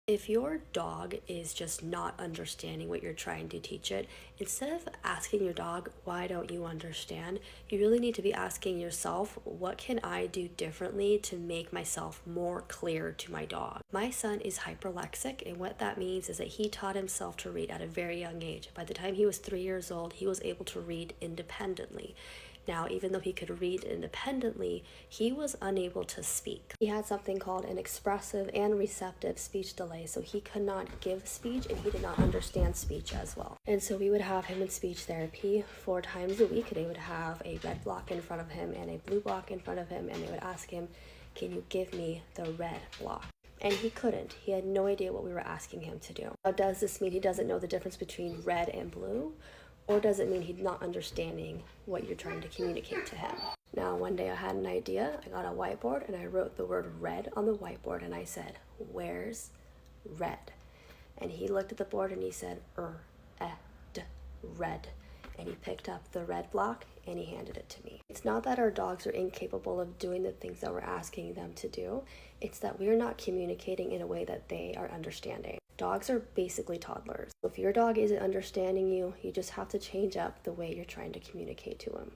If your dog is just not understanding what you're trying to teach it, instead of asking your dog, why don't you understand? You really need to be asking yourself, what can I do differently to make myself more clear to my dog? My son is hyperlexic, and what that means is that he taught himself to read at a very young age. By the time he was 3 years old, he was able to read independently. Now, even though he could read independently, he was unable to speak. He had something called an expressive and receptive speech delay, so he could not give speech and he did not understand speech as well. And so we would have him in speech therapy 4 times a week. They would have a red block in front of him and a blue block in front of him, and they would ask him, can you give me the red block? And he couldn't. He had no idea what we were asking him to do. Now, does this mean he doesn't know the difference between red and blue? Or does it mean he's not understanding what you're trying to communicate to him? Now, one day I had an idea. I got a whiteboard and I wrote the word red on the whiteboard and I said, where's red? And he looked at the board and he said, red. And he picked up the red block and he handed it to me. It's not that our dogs are incapable of doing the things that we're asking them to do. It's that we're not communicating in a way that they are understanding. Dogs are basically toddlers. If your dog isn't understanding you, you just have to change up the way you're trying to communicate to him.